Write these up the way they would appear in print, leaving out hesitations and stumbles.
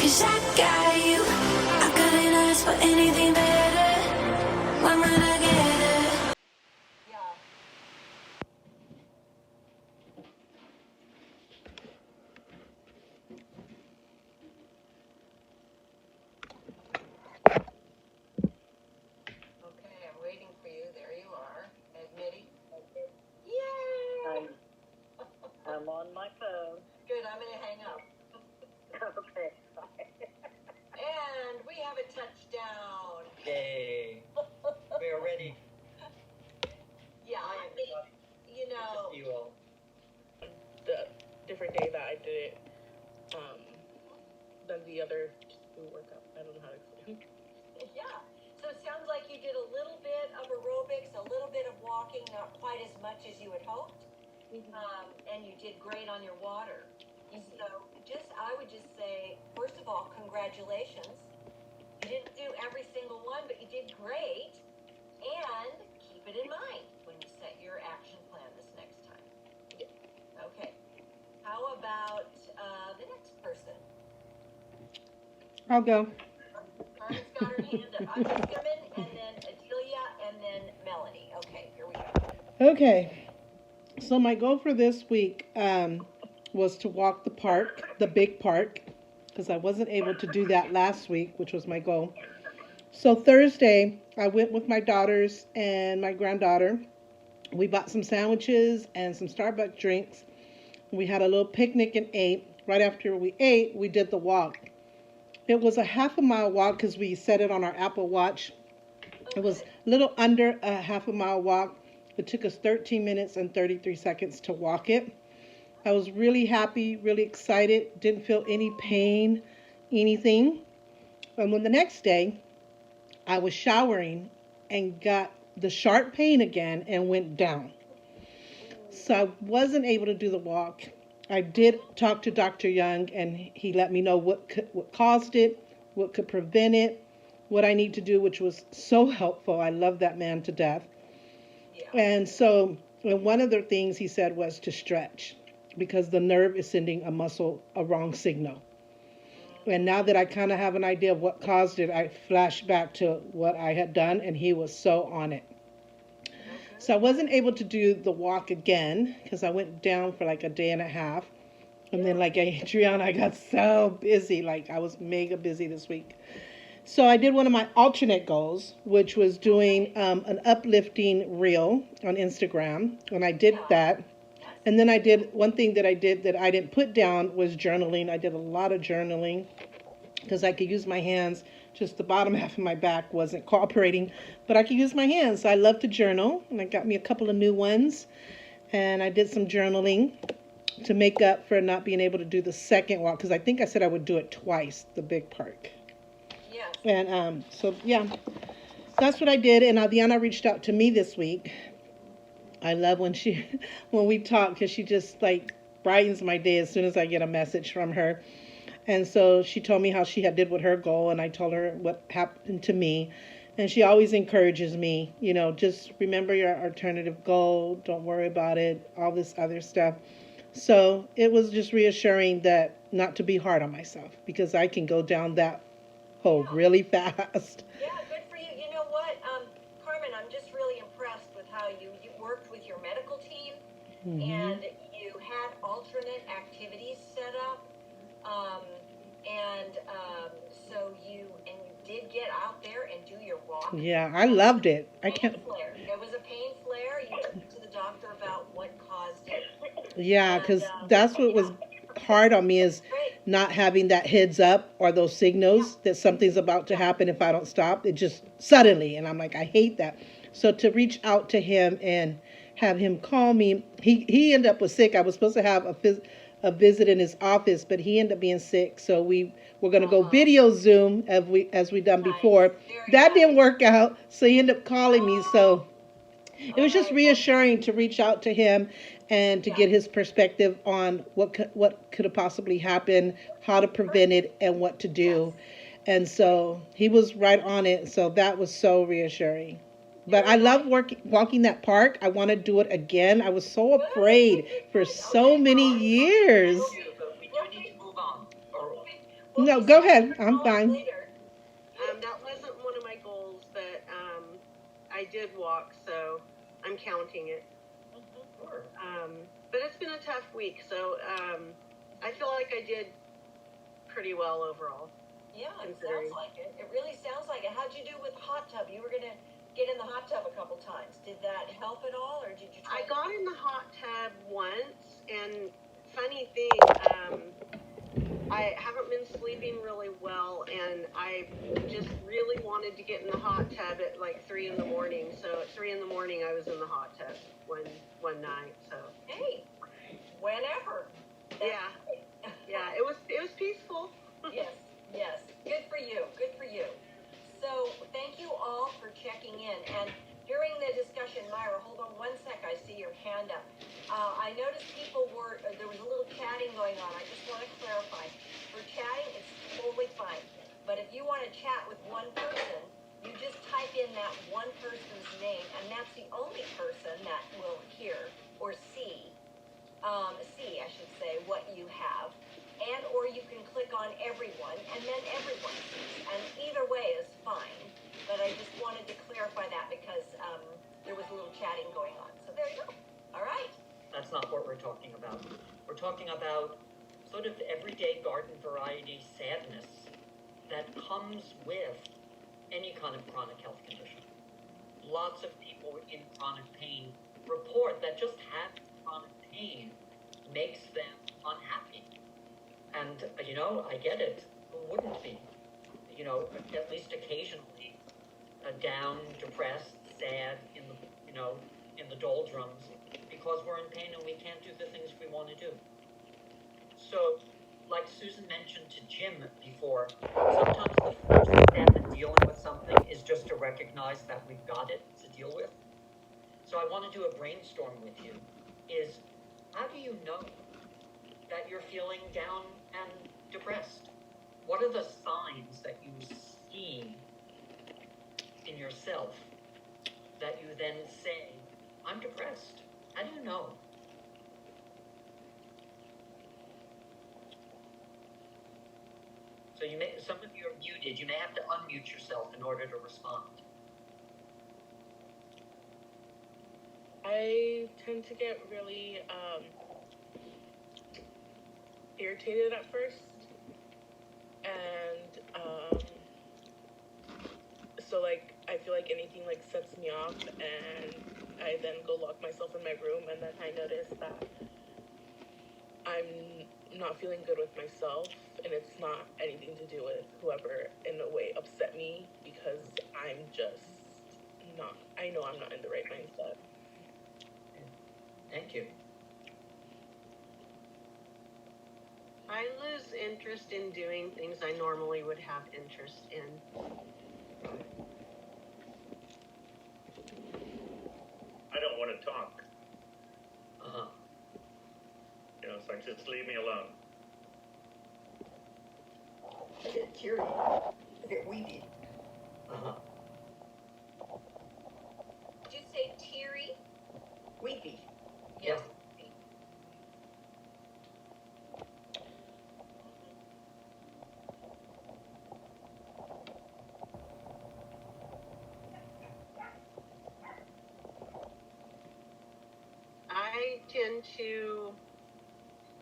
'cause I got you. I couldn't ask for anything better. When we're together. Yeah. Okay, I'm waiting for you. There you are. Admitting. Yay! I'm on my phone. Good, I'm going to hang up. Okay. And we have a touchdown. Yay. We are ready. Yeah, I mean, you know. You all. The different day that I did it, than the other workout. I don't know how to explain. Yeah. So it sounds like you did a little bit of aerobics, a little bit of walking, not quite as much as you had hoped. And you did great on your water. So I would just say, first of all, congratulations. You didn't do every single one, but you did great. And keep it in mind when you set your action plan this next time. Yeah. Okay. How about the next person? I'll go. Carmen's got her hand up. I'm just coming, and then Adelia, and then Melanie. Okay, here we go. Okay. So my goal for this week was to walk the park, the big park, because I wasn't able to do that last week, which was my goal. So Thursday, I went with my daughters and my granddaughter. We bought some sandwiches and some Starbucks drinks. We had a little picnic and ate. Right after we ate, we did the walk. It was a half a mile walk because we set it on our Apple Watch. It was a little under a half a mile walk. It took us 13 minutes and 33 seconds to walk it. I was really happy, really excited, didn't feel any pain, anything. And then the next day, I was showering and got the sharp pain again and went down. So I wasn't able to do the walk. I did talk to Dr. Young, and he let me know what caused it, what could prevent it, what I need to do, which was so helpful. I love that man to death. Yeah. And so one of the things he said was to stretch because the nerve is sending a muscle a wrong signal. And now that I kind of have an idea of what caused it, I flashed back to what I had done, and he was so on it. So I wasn't able to do the walk again because I went down for like a day and a half. And then like Adriana, I got so busy. Like I was mega busy this week. So I did one of my alternate goals, which was doing an uplifting reel on Instagram. And I did that. And then I did one thing that I did that I didn't put down was journaling. I did a lot of journaling because I could use my hands. Just the bottom half of my back wasn't cooperating, but I could use my hands. So I love to journal, and I got me a couple of new ones. And I did some journaling to make up for not being able to do the second walk because I think I said I would do it twice, the big park. Yes. And so, yeah, that's what I did. And Adriana reached out to me this week. I love when we talk because she just like brightens my day as soon as I get a message from her. And so she told me how she had did with her goal, and I told her what happened to me. And she always encourages me, just remember your alternative goal. Don't worry about it, all this other stuff. So it was just reassuring that not to be hard on myself because I can go down that hole really fast. Yeah, good for you. You know what, Carmen, I'm just really impressed with how you worked with your medical team and you had alternate activities set up. So you did get out there and do your walk. Yeah, I loved it. It was a pain flare. You talked to the doctor about what caused it. Yeah, because that's what was hard on me is not having that heads up or those signals that something's about to happen if I don't stop. It just suddenly, and I'm like, I hate that. So to reach out to him and have him call me, he ended up with sick. I was supposed to have a visit in his office, but he ended up being sick. So we were going to go video Zoom as we done before. That didn't work out. So he ended up calling me. So it was just reassuring to reach out to him and to get his perspective on what could have possibly happened, how to prevent it, and what to do. And so he was right on it. So that was so reassuring. But I love walking that park. I want to do it again. I was so afraid for so many years. We do need to move on. No, go ahead. I'm fine. Later. That wasn't one of my goals, but I did walk, so I'm counting it. Sure. But it's been a tough week, so I feel like I did pretty well overall. Yeah, it Considering. sounds like it. It really sounds like it. How'd you do with the hot tub? You were gonna get in the hot tub a couple times. Did that help at all, or did you try? I got in the hot tub once, and funny thing, I haven't been sleeping really well, and I just really wanted to get in the hot tub at like 3 in the morning. So at 3 in the morning, I was in the hot tub one night. So Hey, whenever. yeah, yeah, it was peaceful. Yes, yes. Good for you. Good for you. So thank you all for checking in. And during the discussion, Myra, hold on one sec. I see your hand up. I noticed people there was a little chatting going on. I just want to clarify. For chatting, it's totally fine. But if you want to chat with one person, you just type in that one person's name, and that's the only person that will hear or see, I should say, what you have. And or you can click on everyone, and then everyone sees. And either way is fine. But I just wanted to clarify that because there was a little chatting going on. So there you go. All right. That's not what we're talking about. We're talking about sort of everyday garden variety sadness that comes with any kind of chronic health condition. Lots of people in chronic pain report that just having chronic pain makes them unhappy. And, I get it. Who wouldn't be? At least occasionally down, depressed, sad, in the doldrums, because we're in pain and we can't do the things we want to do. So, like Susan mentioned to Jim before, sometimes the first step in dealing with something is just to recognize that we've got it to deal with. So I want to do a brainstorm with you. Is how do you know that you're feeling down and depressed? What are the signs that you see in yourself that you then say, I'm depressed? How do you know? So some of you are muted. You may have to unmute yourself in order to respond. I tend to get really irritated at first, and so like I feel like anything like sets me off, and I then go lock myself in my room, and then I notice that I'm not feeling good with myself, and it's not anything to do with whoever in a way upset me, because I'm just not, I know I'm not in the right mindset. Thank you. I lose interest in doing things I normally would have interest in. I don't want to talk. Uh-huh. It's like, just leave me alone. I get teary. I get weepy. Uh-huh. Did you say teary? Weepy. Yes. I tend to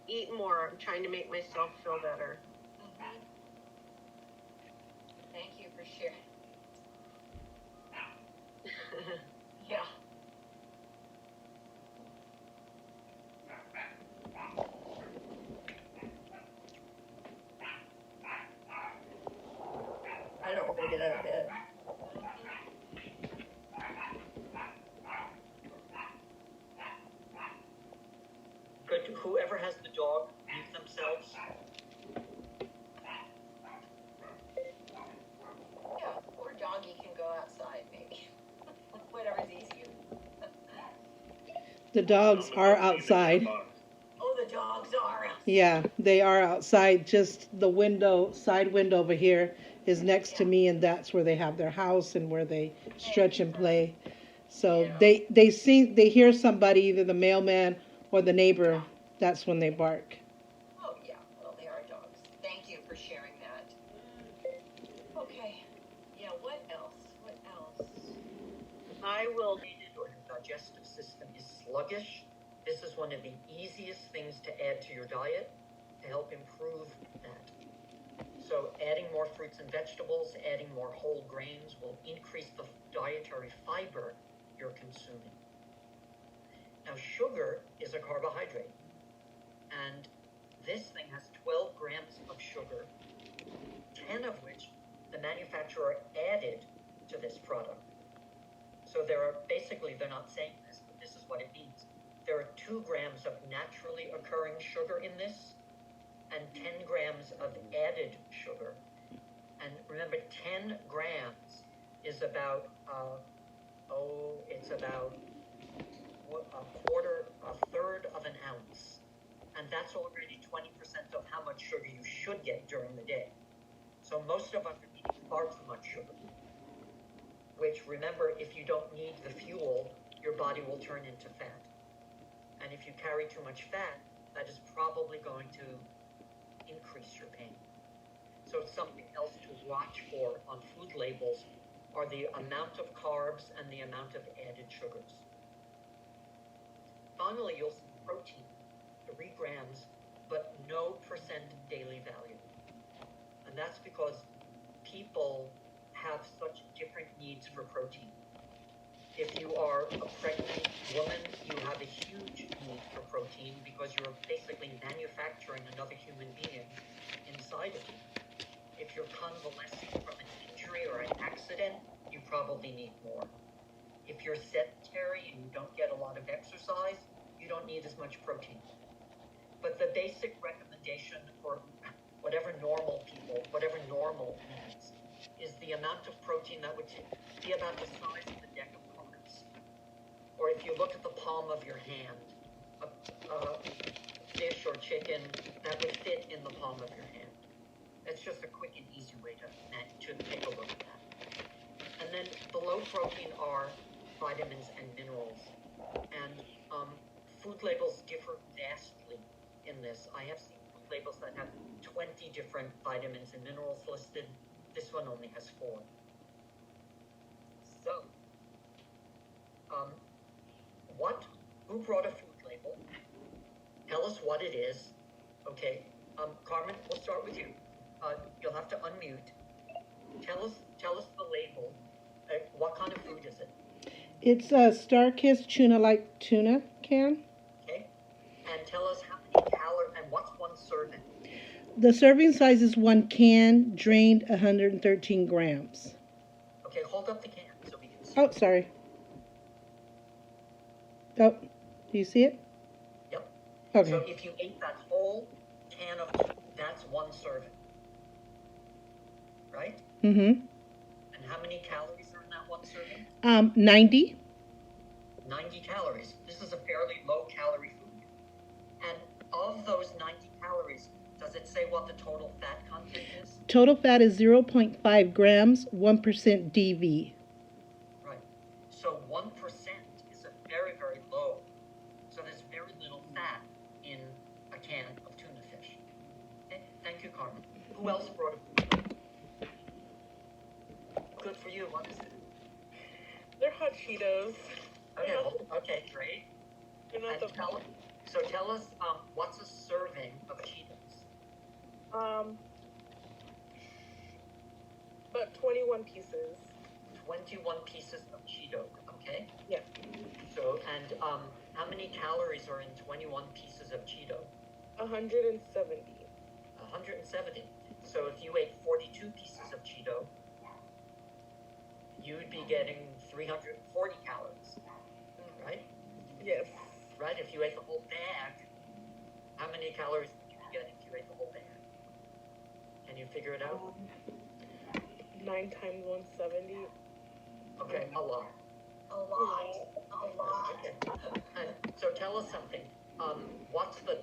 eat more. I'm trying to make myself feel better. Mm-hmm. Thank you for sharing. Yeah. I don't want to get out of bed. Could whoever has the dog mute themselves? Yeah, or doggy can go outside, maybe. Whatever's easier. The dogs are outside. Oh, the dogs are outside. Yeah, they are outside. Just the side window over here is next to me, and that's where they have their house and where they stretch and play. So they hear somebody, either the mailman or the neighbor. That's when they bark. Oh, yeah. Well, they are dogs. Thank you for sharing that. I will. Or your digestive system is sluggish, this is one of the easiest things to add to your diet to help improve that. So adding more fruits and vegetables, adding more whole grains will increase the dietary fiber you're consuming. Now, sugar is a carbohydrate, and this thing has 12 grams of sugar, 10 of which the manufacturer added to this product. So they're not saying this, but this is what it means. There are 2 grams of naturally occurring sugar in this, and 10 grams of added sugar. And remember, 10 grams is about, it's about a third of an ounce. And that's already 20% of how much sugar you should get during the day. So most of us are eating far too much sugar, which, remember, if you don't need the fuel, your body will turn into fat. And if you carry too much fat, that is probably going to increase your pain. So something else to watch for on food labels are the amount of carbs and the amount of added sugars. Finally, you'll see protein, 3 grams, but no percent daily value. And that's because people have such different needs for protein. If you are a pregnant woman, you have a huge need for protein because you're basically manufacturing another human being inside of you. If you're convalescing from an injury or an accident, you probably need more. If you're sedentary and you don't get a lot of exercise, you don't need as much protein. But the basic recommendation for whatever normal needs is the amount of protein that would be about the size of the deck of cards. Or if you look at the palm of your hand, a fish or chicken that would fit in the palm of your hand. That's just a quick and easy way to take a look at that. And then below protein are vitamins and minerals. And food labels differ vastly in this. I have seen food labels that have 20 different vitamins and minerals listed. This one only has 4. So, who brought a food label? Tell us what it is. Okay, Carmen, we'll start with you. You'll have to unmute. Tell us the label. What kind of food is it? It's a Star-Kissed tuna-like tuna can. Okay, and tell us how many calories and what's one serving? The serving size is 1 can, drained 113 grams. Okay, hold up the can so we can see. Oh, sorry. Oh, do you see it? Yep. Okay. So if you ate that whole can of tuna, that's 1 serving. Right? Mm-hmm. And how many calories are in that 1 serving? 90. 90 calories. This is a fairly low calorie food. And of those 90 calories, does it say what the total fat content is? Total fat is 0.5 grams, 1% DV. Right. So 1% is a very, very low. So there's very little fat in a can of tuna fish. Okay? Thank you, Carmen. Who else brought a food? Good for you. What is it? They're hot Cheetos. Okay, great. They're not the Tell us, what's a serving of Cheetos? About 21 pieces. 21 pieces of Cheeto, okay? Yeah. So, and how many calories are in 21 pieces of Cheeto? 170. 170. So if you ate 42 pieces of Cheeto, you'd be getting 340 calories, right? Yes. Right? If you ate the whole bag, how many calories would you get if you ate the whole bag? Can you figure it out? 9 times 170. Okay, a lot. Okay. And so tell us something. What's the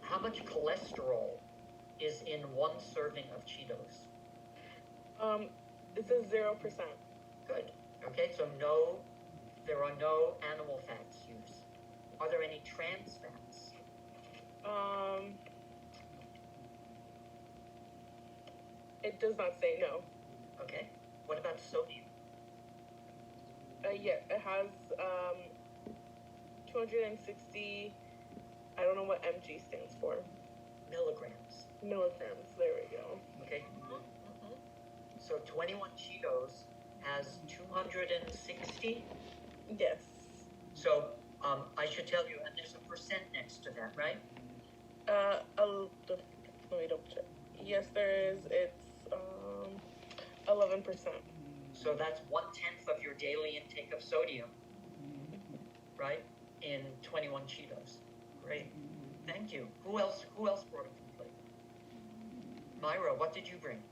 how much cholesterol is in 1 serving of Cheetos? This is 0%. Good. Okay, so there are no animal fats used. Are there any trans fats? It does not say no. Okay. What about sodium? Yeah, it has 260. I don't know what mg stands for. Milligrams. Milligrams. There we go. Okay. Mm-hmm. So 21 Cheetos has 260. Yes. So I should tell you, and there's a percent next to that, right? Let me double check. Yes, there is. It's 11%. So that's 1/10 of your daily intake of sodium, right? In 21 Cheetos. Great. Thank you. Who else brought a food plate? Myra, what did you bring?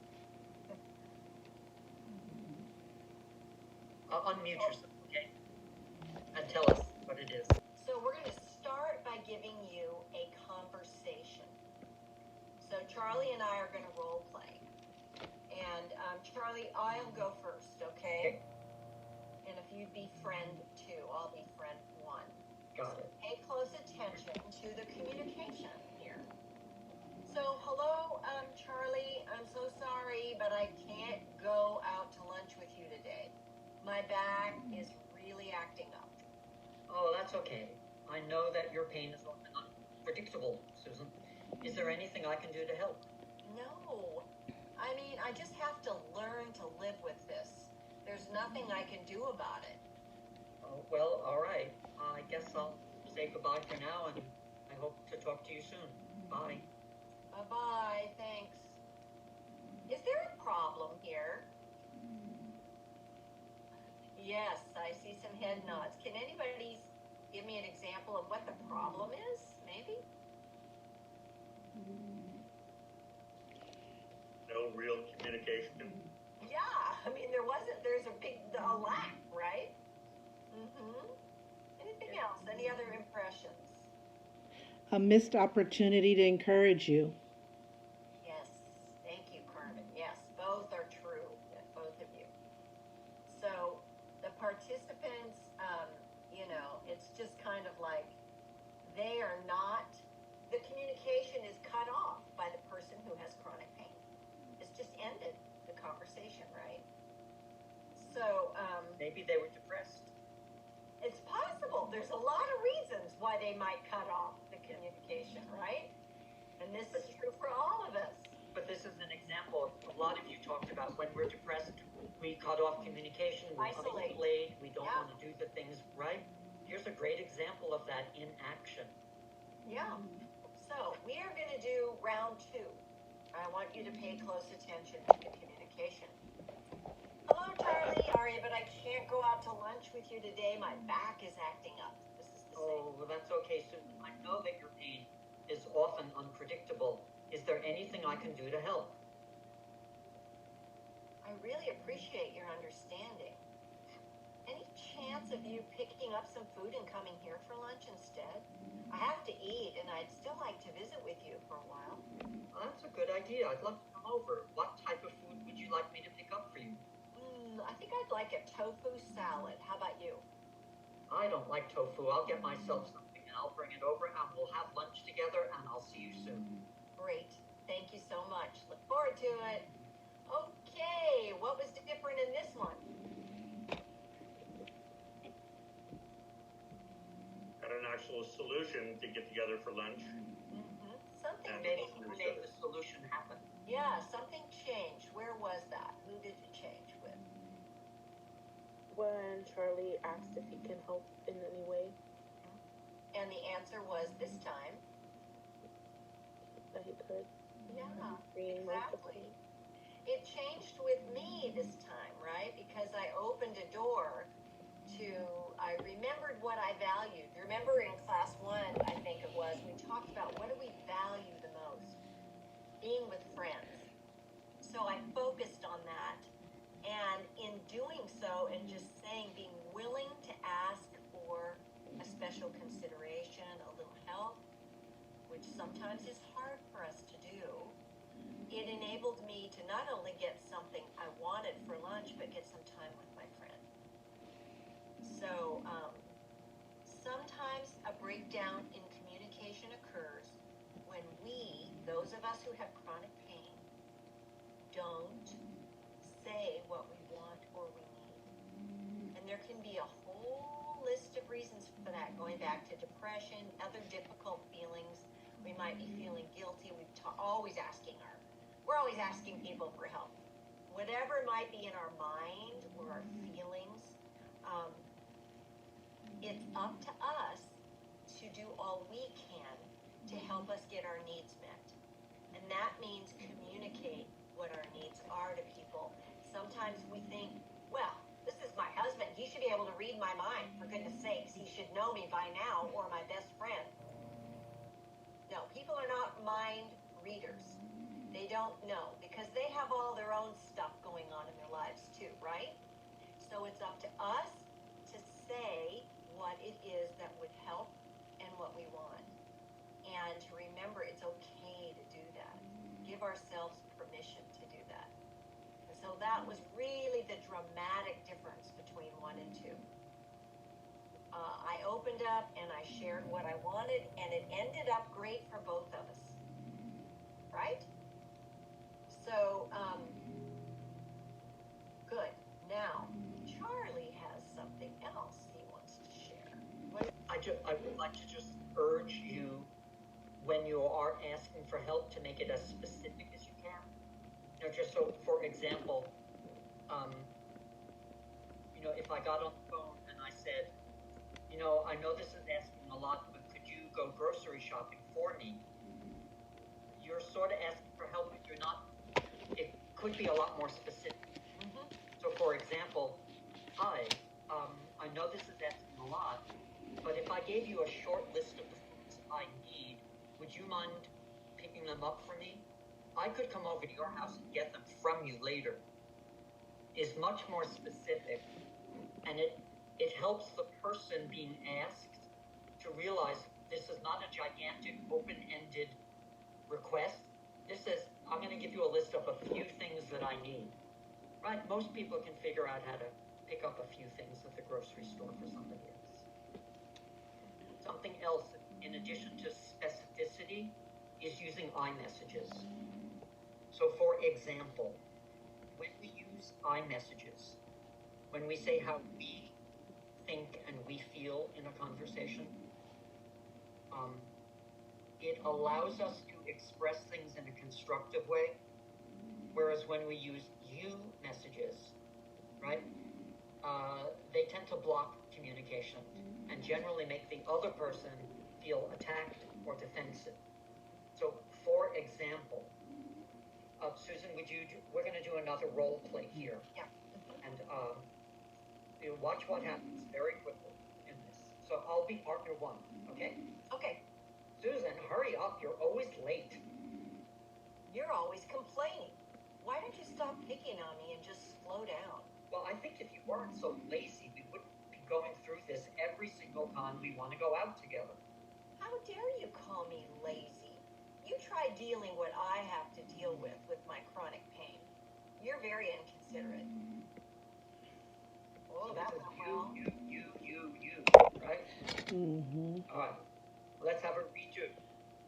Unmute yourself, okay? And tell us what it is. So we're going to start by giving you a conversation. So Charlie and I are going to role play. And Charlie, I'll go first, okay? And if you'd be friend two, I'll be friend one. Got it. Pay close attention to the communication here. So, hello, Charlie. I'm so sorry, but I can't go out to lunch with you today. My back is really acting up. Oh, that's okay. I know that your pain is often unpredictable, Susan. Is there anything I can do to help? No. I mean, I just have to learn to live with this. There's nothing I can do about it. Oh, well, all right. I guess I'll say goodbye for now, and I hope to talk to you soon. Bye. Bye-bye. Thanks. Is there a problem here? Yes, I see some head nods. Can anybody give me an example of what the problem is, maybe? No real communication. Yeah, I mean, there's a lack, right? Mm-hmm. Anything else? Any other impressions? A missed opportunity to encourage you. Yes, thank you, Carmen. Yes, both are true, both of you. So the participants, it's just kind of like they are not, the communication is cut off by the person who has chronic pain. It's just ended the conversation, right? So, Maybe they were depressed. it's possible. There's a lot of reasons why they might cut off the communication, right? And this is true for all of us. But this is an example. A lot of you talked about when we're depressed, we cut off communication, we Isolate. we don't want to do the things right. Here's a great example of that in action. Yeah. So we are going to do round 2. I want you to pay close attention to the communication. Hello, Charlie. Sorry, but I can't go out to lunch with you today. My back is acting up. This is the same. Oh, well, that's okay, Susan. I know that your pain is often unpredictable. Is there anything I can do to help? I really appreciate your understanding. Any chance of you picking up some food and coming here for lunch instead? I have to eat, and I'd still like to visit with you for a while. Well, that's a good idea. I'd love to come over. What type of food would you like me to pick up for you? I think I'd like a tofu salad. How about you? I don't like tofu. I'll get myself something and I'll bring it over and we'll have lunch together and I'll see you soon. Great. Thank you so much. Look forward to it. Okay, what was different in this one? Got an actual solution to get together for lunch. Something And Maybe changed. who made the solution happen? Yeah, something changed. Where was that? Who did you change with? When Charlie asked if he can help in any way, And the answer was this time. that he could. Yeah, Being exactly. It changed with me this time, right? Because I opened a door to, I remembered what I valued. Remember in class 1, I think it was, we talked about what do we value the most? Being with friends. So I focused on that. And in doing so, and just saying, being willing to ask for a special consideration, a little help, which sometimes is hard for us to do, it enabled me to not only get something I wanted for lunch, but get some time with my friend. So sometimes a breakdown in communication occurs when we, those of us who have chronic pain, don't say what we want or we need. And there can be a whole list of reasons for that, going back to depression, other difficult feelings. We might be feeling guilty. We're always asking people for help. Whatever might be in our mind or our feelings, it's up to us to do all we can to help us get our needs met. And that means communicate what our needs are to people. Sometimes we think, well, this is my husband. He should be able to read my mind. For goodness sakes, he should know me by now, or my best friend. No, people are not mind readers. They don't know because they have all their own stuff going on in their lives too, right? So it's up to us to say what it is that would help and what we want. And to remember it's okay to do that. Give ourselves permission to do that. And so that was really the dramatic difference between 1 and 2. I opened up and I shared what I wanted, and it ended up great for both of us. Right? So, good. Now, Charlie has something else he wants to share. I would like to just urge you, when you are asking for help, to make it as specific as you can. You know, just so, for example, you know, if I got on the phone and I said, you know, I know this is asking a lot, but could you go grocery shopping for me? You're sort of asking for help, but you're not. It could be a lot more specific. Mm-hmm. So, for example, hi, I know this is asking a lot, but if I gave you a short list of the foods I need, would you mind picking them up for me? I could come over to your house and get them from you later. Is much more specific, and it helps the person being asked to realize this is not a gigantic open-ended request. This is, I'm going to give you a list of a few things that I need. Right? Most people can figure out how to pick up a few things at the grocery store for somebody else. Something else, in addition to specificity, is using iMessages. So, for example, when we use iMessages, when we say how we think and we feel in a conversation, it allows us to express things in a constructive way, whereas when we use you messages, right, they tend to block communication and generally make the other person feel attacked or defensive. So, for example, Susan, we're going to do another role play here. Yeah. And you watch what happens very quickly in this. So I'll be partner 1, okay? Okay. Susan, hurry up, you're always late. You're always complaining. Why don't you stop picking on me and just slow down? Well, I think if you weren't so lazy, we wouldn't be going through this every single time we want to go out together. How dare you call me lazy? You try dealing what I have to deal with my chronic pain. You're very inconsiderate. Oh, So that this is went well. you, right? Mm-hmm. All right, let's have a redo.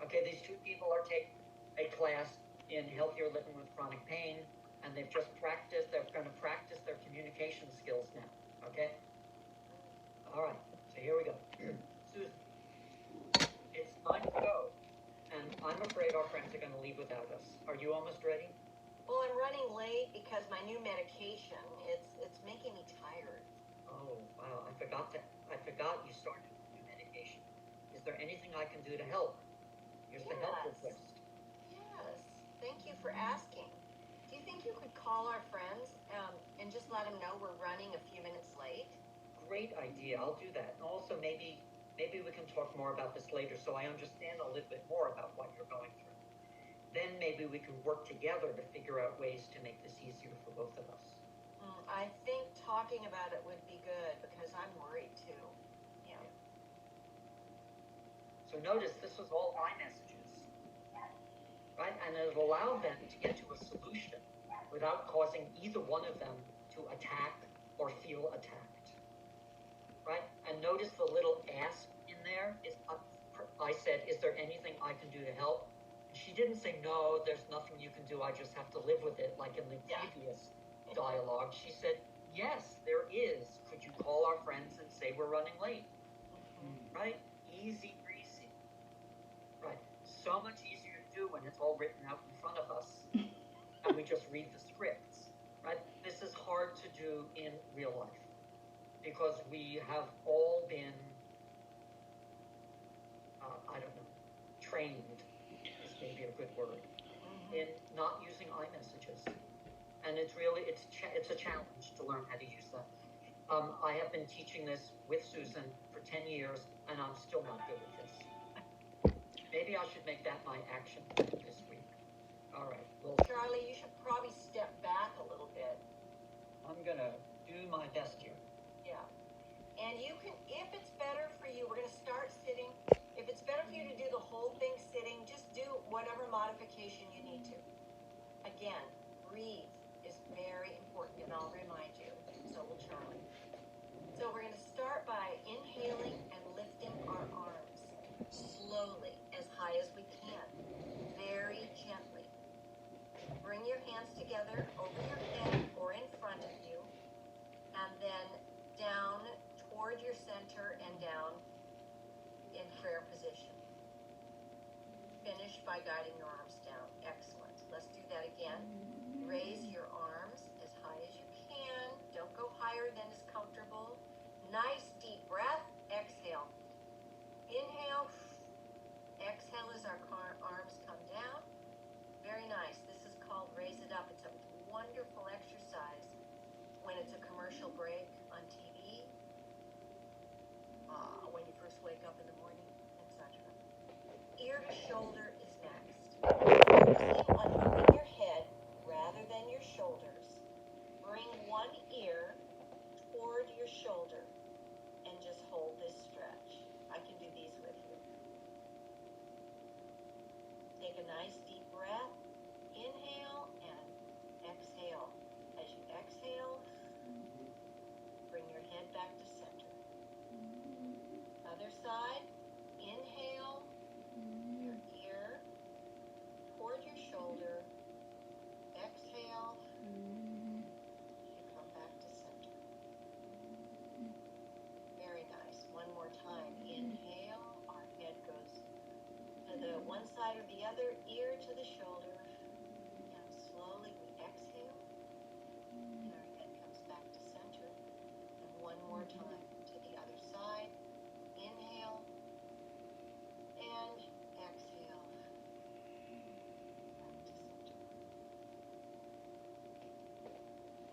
Okay, these 2 people are taking a class in healthier living with chronic pain, and they're going to practice their communication skills now, okay? All right, so here we go. Susan, it's time to go, and I'm afraid our friends are going to leave without us. Are you almost ready? Well, I'm running late because my new medication, it's making me tired. Oh, wow, I forgot you started new medication. Is there anything I can do to help? Here's the help Yes. request. Yes, thank you for asking. Do you think you could call our friends and just let them know we're running a few minutes late? Great idea. I'll do that. And also, maybe we can talk more about this later, so I understand a little bit more about what you're going through. Then maybe we can work together to figure out ways to make this easier for both of us. I think talking about it would be good because I'm worried too. Yeah. So notice this was all iMessages, right? And it allowed them to get to a solution without causing either one of them to attack or feel attacked, right? And notice the little ask in there is, I said, is there anything I can do to help? She didn't say, no, there's nothing you can do, I just have to live with it, like in the previous dialogue. She said, Yes, there is. Could you call our friends and say we're running late? Right? Easy breezy. Right. So much easier to do when it's all written out in front of us and we just read the scripts. Right? This is hard to do in real life because we have all been, I don't know, trained is maybe a good word, in not using iMessages. And it's really, it's a challenge to learn how to use that. I have been teaching this with Susan for 10 years, and I'm still not good at this. Maybe I should make that my action this week. All right. Well, Charlie, you should probably step back a little bit. I'm going to do my best here. Yeah. And you can, if it's better for you, we're going to start sitting. If it's better for you to do the whole thing sitting, just do whatever modification you need to. Again, breathe is very important, and I'll remind you. So will Charlie. So we're going to start by inhaling and lifting our arms slowly, as high as we can, very gently. Bring your hands together over your head or in front of you, and then down toward your center and down in prayer position. Finish by guiding your arms down. Excellent. Let's do that again. Raise your arms as high as you can. Don't go higher than is comfortable. Nice deep breath. Exhale. Inhale. Exhale as our arms come down. Very nice. This is called Raise It Up. It's a wonderful exercise when it's a commercial break on TV, when you first wake up in the morning, etc. Ear to shoulder is next. Focusing on moving your head rather than your shoulders. Bring one ear toward your shoulder and just hold this stretch. I can do these with you. Take a nice deep breath. Inhale and exhale. As you exhale, bring your head back to center. Other side. Inhale, your ear toward your shoulder. Exhale, you come back to center. Very nice. One more time. Inhale, our head goes to the one side or the other, ear to the shoulder. And slowly we exhale, and our head comes back to center. And one more time to the other side. Inhale and exhale. Back to center.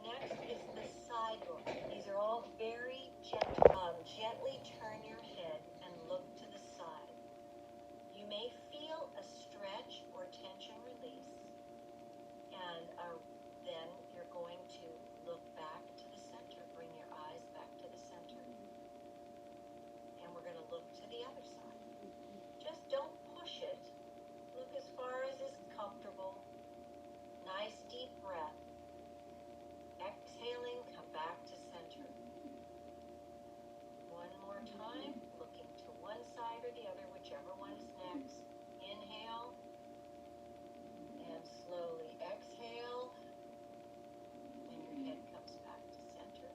Next is the side look. These are all very gentle. Gently turn your head and look to the side. You may feel a stretch or tension release, and then you're going to look back to the center. Bring your eyes back to the center. And we're going to look to the other side. Just don't push it. Look as far as is comfortable. Nice deep breath. Exhaling, come back to center. One more time, looking to one side or the other, whichever one is next. Inhale, and slowly exhale, and your head comes back to center.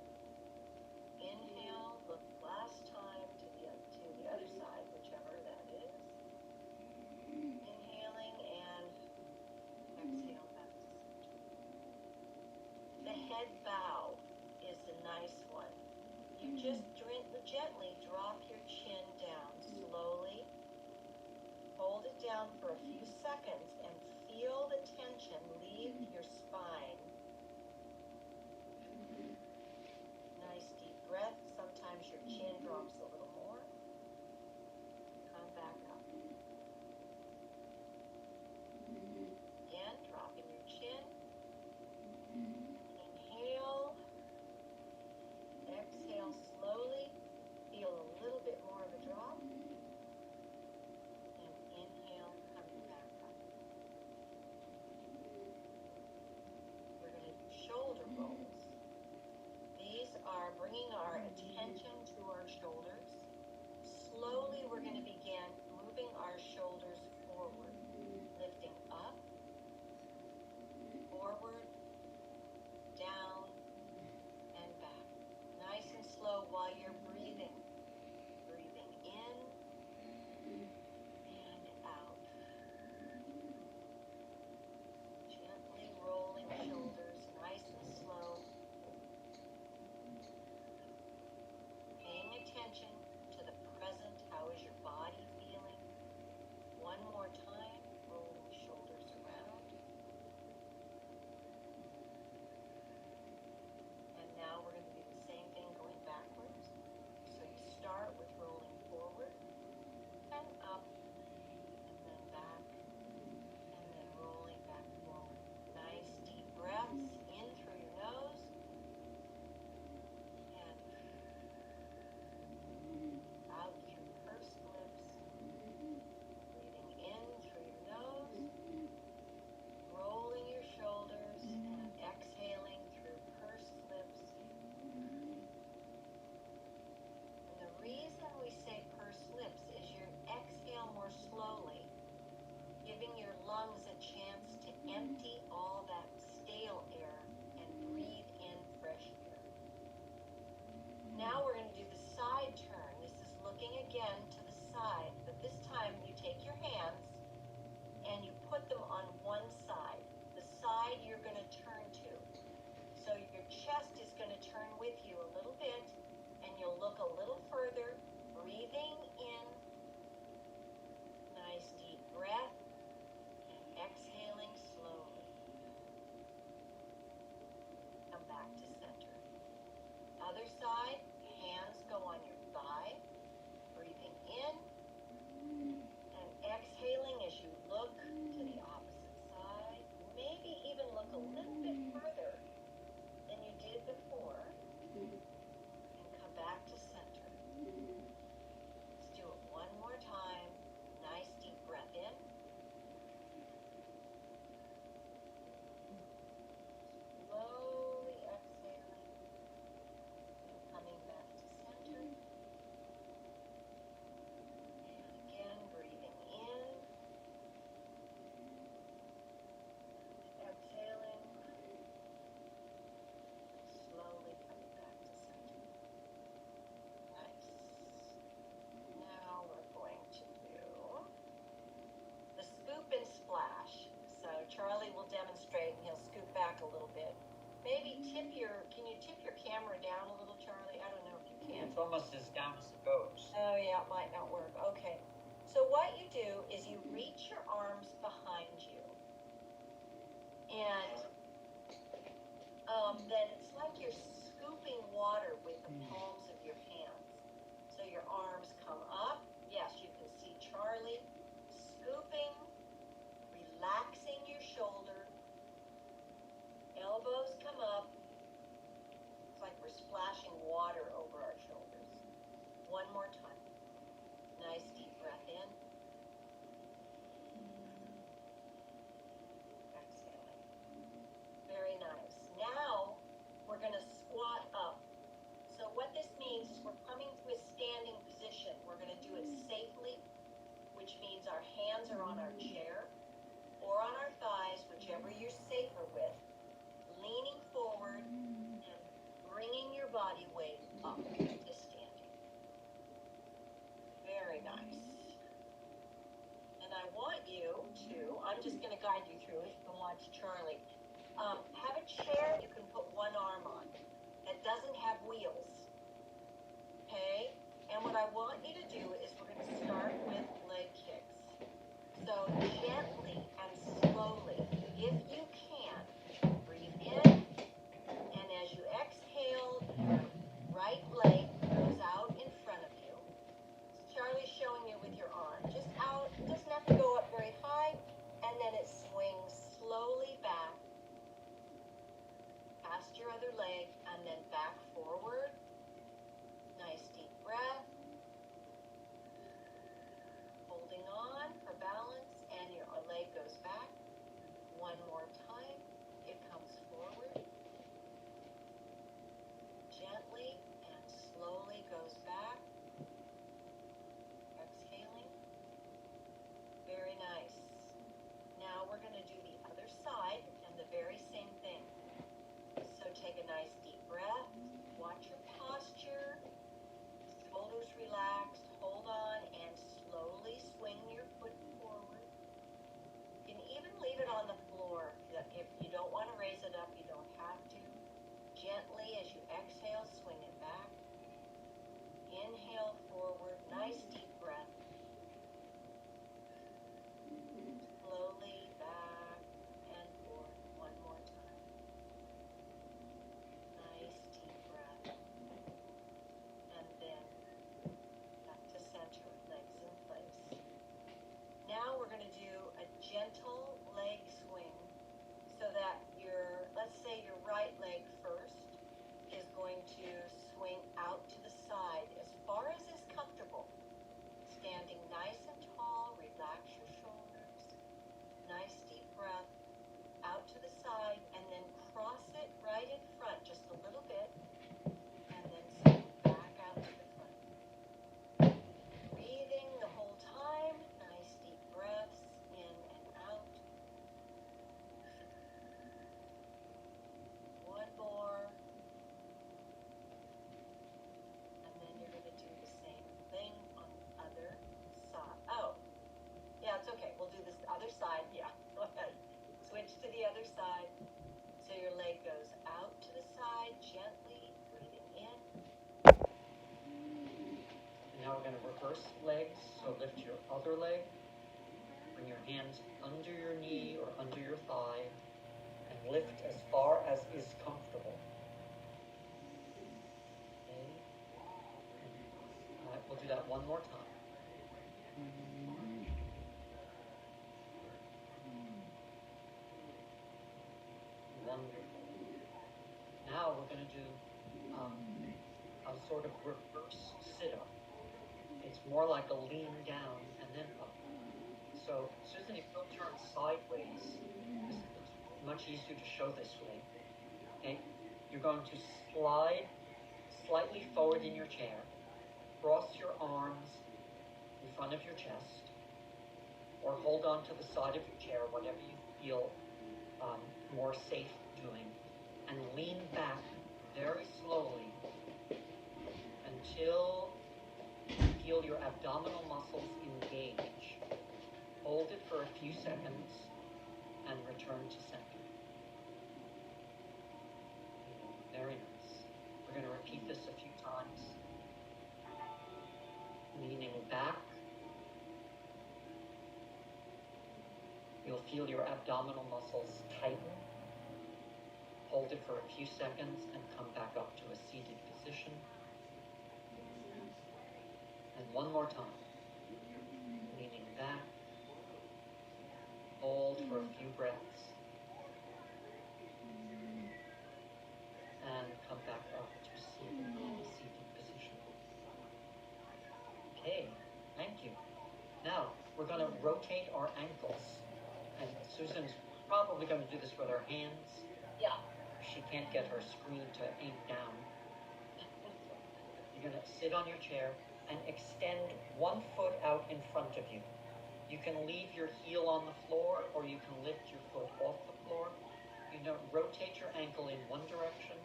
Inhale, look last time to the other side, whichever that is. Inhaling and exhale back to center. The head bow is a nice one. You just gently drop your chin down slowly. Hold it down for a few seconds and feel the tension leave your spine. Nice deep breath. Sometimes your chin drops a little more. Come back up. Again, dropping your chin. Inhale. Exhale slowly. Feel a little bit more of a drop. And inhale, coming back up. chest is going to turn with you a little bit, and you'll look a little further, breathing in, nice deep breath, and exhaling slowly. Come back to center. Other side, hands go on your thigh, breathing in, and exhaling as you look to the opposite side. Maybe even look a little bit further than you did before, and come back to center. Let's do it one more time. Nice deep breath in. Slowly exhaling, and coming back to center. And again, breathing in, exhaling, slowly coming back to center. Nice. Now we're going to do the scoop and splash. So Charlie will demonstrate and he'll scoop back a little bit. Maybe can you tip your camera down a little, Charlie? I don't know if you can. It's almost as down as it goes. Oh yeah, it might not work. Okay. So what you do is you reach your arms behind you. And then it's like you're scooping water with the palms of your hands. So your arms come up. Yes, you can see Charlie scooping, relaxing your shoulder. Elbows come up. It's like we're splashing water over our shoulders. One more time. Nice deep breath in. Exhaling. Very nice. Now we're going to squat up. So what this means is we're coming to a standing position. We're going to do it safely, which means our hands are on our chair or on our thighs, whichever you're safer with, leaning forward and bringing your body weight up to standing. Very nice. And I want you to, I'm just going to guide you through it. You can watch Charlie. Have a chair you can put one arm on that doesn't have wheels. Okay? And what I want you to do is we're going to start with leg kicks. So gently and slowly, if you can, breathe in, and as you exhale, your right leg goes out in front of you. Charlie's showing you with your arm. Just out, it doesn't have to go up very high, and then it swings slowly back past your other leg, and then back forward. Nice deep breath. Holding on for balance, and your leg goes back. One more time. It comes forward. Gently and slowly goes back. Exhaling. Very nice. Now we're going to do the other side and the very same thing. So take a nice deep breath. Watch your posture. Shoulders relaxed. Hold on and slowly swing your foot forward. You can even leave it on the floor. If you don't want to raise it up, you don't have to. Gently as you exhale, swing it back. Inhale forward. Nice deep breath. Slowly back and forth. One more time. Nice deep breath. And then back to center, legs in place. Now we're going to do a gentle leg swing so that let's say your right leg first is going to swing out to the side as far as is comfortable. Standing nice and tall, relax your shoulders. Nice deep breath out to the side, and then cross it right in front just a little bit, and then swing back out to the front. Breathing the whole time. Nice deep breaths in and out. One more. And then you're going to do the same thing on the other side. Oh, yeah, it's okay. We'll do this other side. Yeah, go ahead. Switch to the other side. So your leg goes out to the Now we're going to reverse legs. So lift your other leg. Bring your hands under your knee or under your thigh and lift as far as is comfortable. Okay. All right, we'll do that one more time. Wonderful. Now we're going to do a sort of reverse sit-up. It's more like a lean down and then up. So, Susan, if you'll turn sideways, it's much easier to show this way. Okay? You're going to slide slightly forward in your chair, cross your arms in front of your chest, or hold on to the side of your chair, whatever you feel more safe doing, and lean back very slowly until you feel your abdominal muscles engage. Hold it for a few seconds and return to center. Very nice. We're going to repeat this a few times. Leaning back. You'll feel your abdominal muscles tighten. Hold it for a few seconds and come back up to a seated position. And one more time. Leaning back. Hold for a few breaths. And come back up to seated position. Okay, thank you. Now, we're going to rotate our ankles. And Susan's probably going to do this with her hands. Yeah. She can't get her screen to aim down. You're going to sit on your chair and extend one foot out in front of you. You can leave your heel on the floor or you can lift your foot off the floor. You know, rotate your ankle in one direction.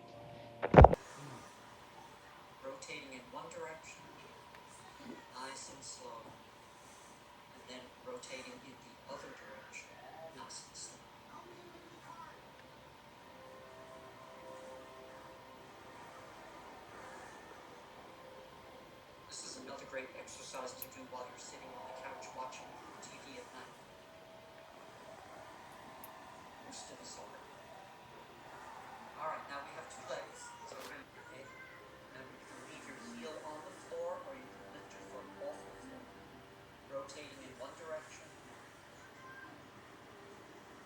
Rotating in one direction, nice and slow. And then rotating in the other direction, nice and slow. This is another great exercise to do while you're sitting on the couch watching TV at night. Most of us are. All right, now we have two legs. So we're going to, okay, now you can leave your heel on the floor or you can lift your foot off the floor. Rotating in one direction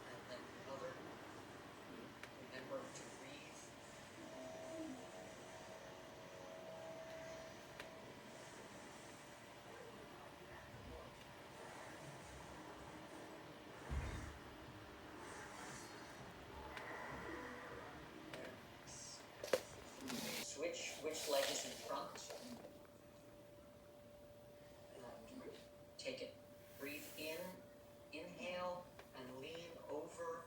and then the other. Remember to breathe. Switch which leg is in front. And take it. Breathe in, inhale, and lean over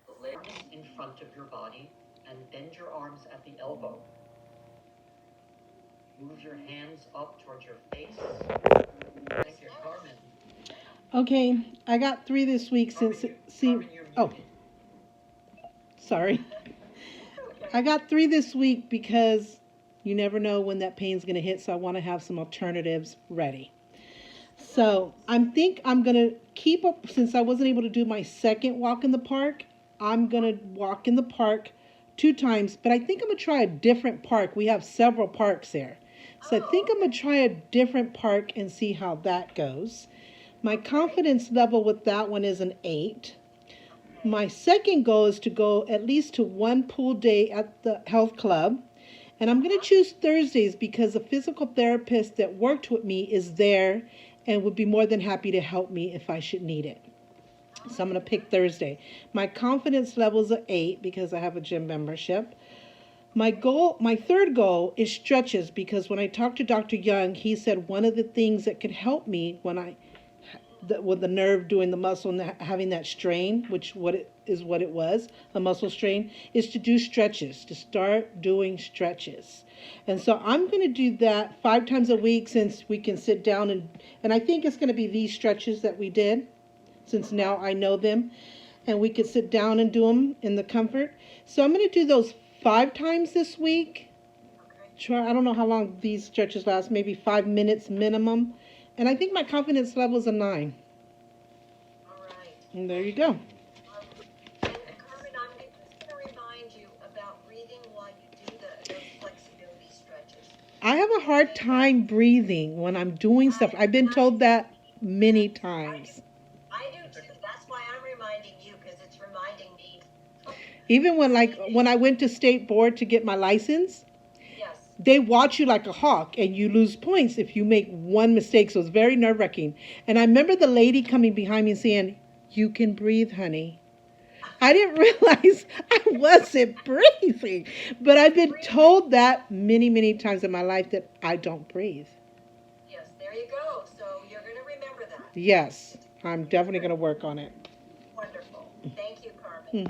the leg in front of your body and bend your arms at the elbow. Move your hands up towards your face. Thank you, Carmen. Okay, I got 3 this week since Carmen, it seemed. Carmen, you're Oh, muted. sorry. I got 3 this week because you never know when that pain's going to hit, so I want to have some alternatives ready. So I think I'm going to keep up, since I wasn't able to do my second walk in the park, I'm going to walk in the park 2 times, but I think I'm going to try a different park. We have several parks there. So I think I'm going to try a different park and see how that goes. My confidence level with that one is an 8. My second goal is to go at least to 1 pool day at the health club. And I'm going to choose Thursdays because the physical therapist that worked with me is there and would be more than happy to help me if I should need it. So I'm going to pick Thursday. My confidence level is an 8 because I have a gym membership. My third goal is stretches because when I talked to Dr. Young, he said one of the things that could help me when with the nerve doing the muscle and having that strain, which what it was, a muscle strain, is to do stretches, to start doing stretches. And so I'm going to do that 5 times a week since we can sit down and I think it's going to be these stretches that we did, since now I know them, and we could sit down and do them in the comfort. So I'm going to do those 5 times this week, try. I don't know how long these stretches last. Maybe 5 minutes minimum. And I think my confidence level is a 9. All right. And there you go. And Carmen, I'm just going to remind you about breathing while you do those flexibility stretches. I have a hard time breathing when I'm doing stuff. I've been told that many times. I do too. That's why I'm reminding you, because it's reminding me. Even when I went to state board to get my license, Yes. they watch you like a hawk and you lose points if you make one mistake. So it's very nerve-wracking. And I remember the lady coming behind me saying, "You can breathe, honey." I didn't realize I wasn't breathing. But I've been told that many, many times in my life that I don't breathe. Yes, there you go. So you're going to remember that. Yes, I'm definitely going to work on it. Wonderful. Thank you, Carmen. Mhm.